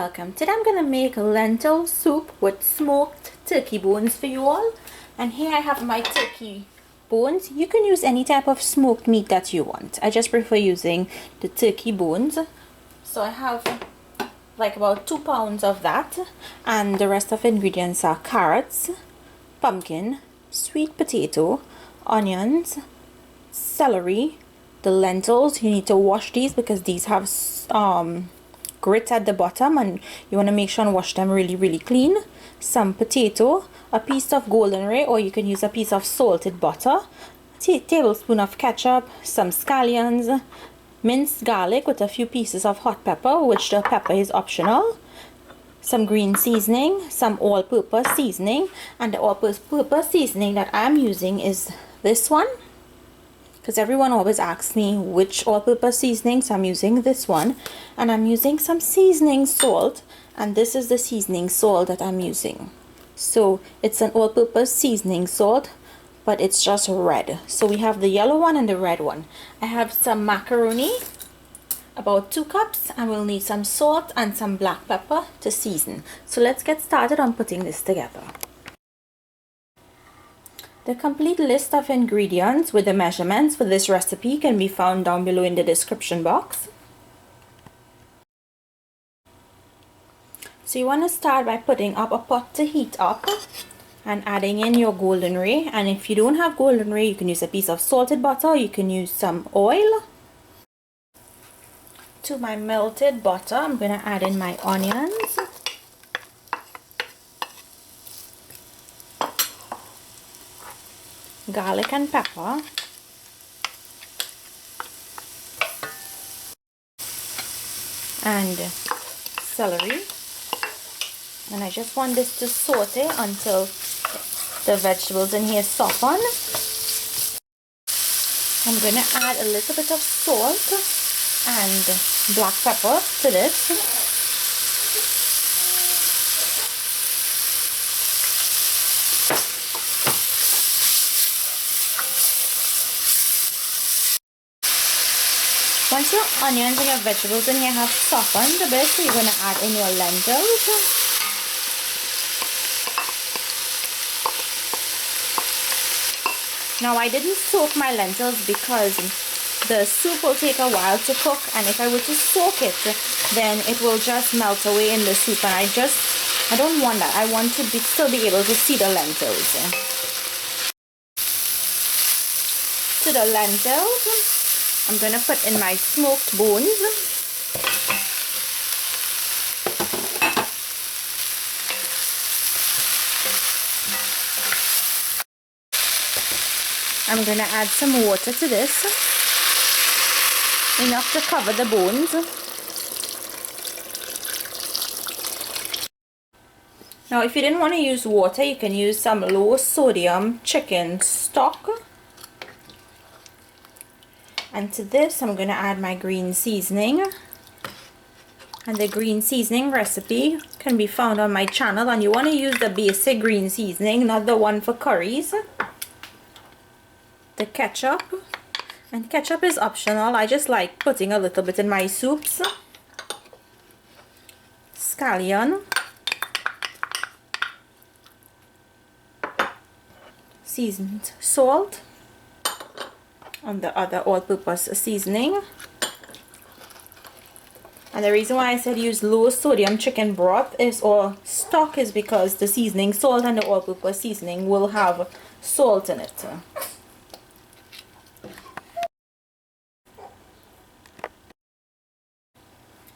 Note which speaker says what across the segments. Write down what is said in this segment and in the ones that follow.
Speaker 1: welcome. Today I'm gonna make lentil soup with smoked turkey bones for you all. And here I have my turkey bones. You can use any type of smoked meat that you want. I just prefer using the turkey bones. So I have like about 2 pounds of that, and the rest of the ingredients are carrots, pumpkin, sweet potato, onions, celery, the lentils. You need to wash these because these have grit at the bottom, and you want to make sure and wash them really clean. Some potato, a piece of golden or you can use a piece of salted butter, a tablespoon of ketchup, some scallions, minced garlic with a few pieces of hot pepper, which the pepper is optional, some green seasoning, some all-purpose seasoning, and the all-purpose seasoning that I'm using is this one, because everyone always asks me which all-purpose seasoning, so I'm using this one. And I'm using some seasoning salt, and this is the seasoning salt that I'm using. So it's an all-purpose seasoning salt, but it's just red. So we have the yellow one and the red one. I have some macaroni, about 2 cups, and we'll need some salt and some black pepper to season. So let's get started on putting this together. The complete list of ingredients with the measurements for this recipe can be found down below in the description box. So you want to start by putting up a pot to heat up and adding in your golden ray. And if you don't have golden ray, you can use a piece of salted butter, you can use some oil. To my melted butter, I'm going to add in my onions, garlic and pepper, and celery, and I just want this to saute until the vegetables in here soften. I'm going to add a little bit of salt and black pepper to this. Once your onions and your vegetables in here have softened a bit, so you're going to add in your lentils. Now I didn't soak my lentils because the soup will take a while to cook, and if I were to soak it, then it will just melt away in the soup, and I don't want that. I want to still be able to see the lentils. To the lentils, I'm going to put in my smoked bones. I'm going to add some water to this, enough to cover the bones. Now if you didn't want to use water, you can use some low sodium chicken stock. And to this, I'm going to add my green seasoning. And the green seasoning recipe can be found on my channel. And you want to use the basic green seasoning, not the one for curries. The ketchup. And ketchup is optional. I just like putting a little bit in my soups. Scallion. Seasoned salt. On the other all-purpose seasoning. And the reason why I said use low sodium chicken broth or stock is because the seasoning salt and the all-purpose seasoning will have salt in it.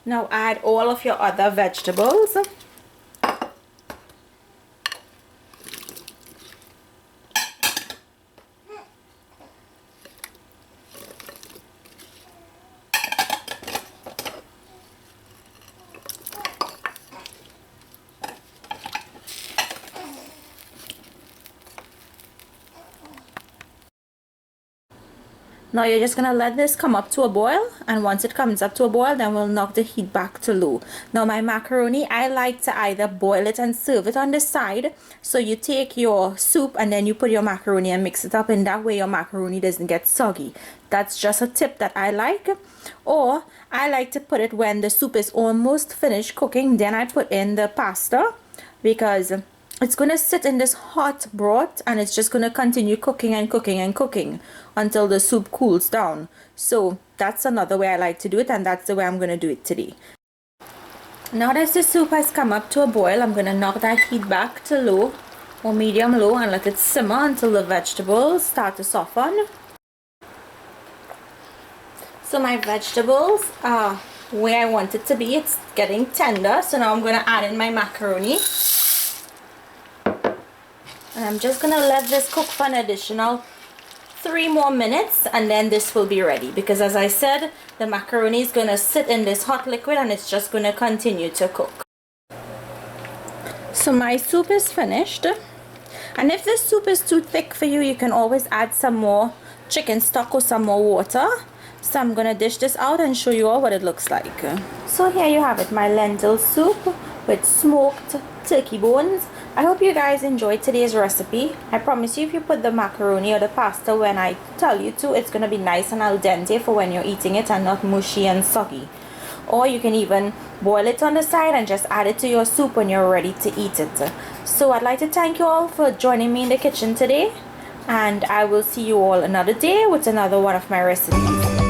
Speaker 1: Now add all of your other vegetables. Now you're just gonna let this come up to a boil, and once it comes up to a boil, then we'll knock the heat back to low. Now my macaroni, I like to either boil it and serve it on the side. So you take your soup and then you put your macaroni and mix it up, and that way your macaroni doesn't get soggy. That's just a tip that I like. Or I like to put it when the soup is almost finished cooking, then I put in the pasta, because it's going to sit in this hot broth and it's just going to continue cooking and cooking and cooking until the soup cools down. So that's another way I like to do it, and that's the way I'm going to do it today. Now that the soup has come up to a boil, I'm going to knock that heat back to low or medium low and let it simmer until the vegetables start to soften. So my vegetables are where I want it to be. It's getting tender, so now I'm going to add in my macaroni. And I'm just going to let this cook for an additional 3 more minutes, and then this will be ready, because as I said, the macaroni is going to sit in this hot liquid and it's just going to continue to cook. So my soup is finished, and if this soup is too thick for you, you can always add some more chicken stock or some more water. So I'm going to dish this out and show you all what it looks like. So here you have it, my lentil soup with smoked turkey bones. I hope you guys enjoyed today's recipe. I promise you, if you put the macaroni or the pasta when I tell you to, it's going to be nice and al dente for when you're eating it and not mushy and soggy. Or you can even boil it on the side and just add it to your soup when you're ready to eat it. So I'd like to thank you all for joining me in the kitchen today, and I will see you all another day with another one of my recipes.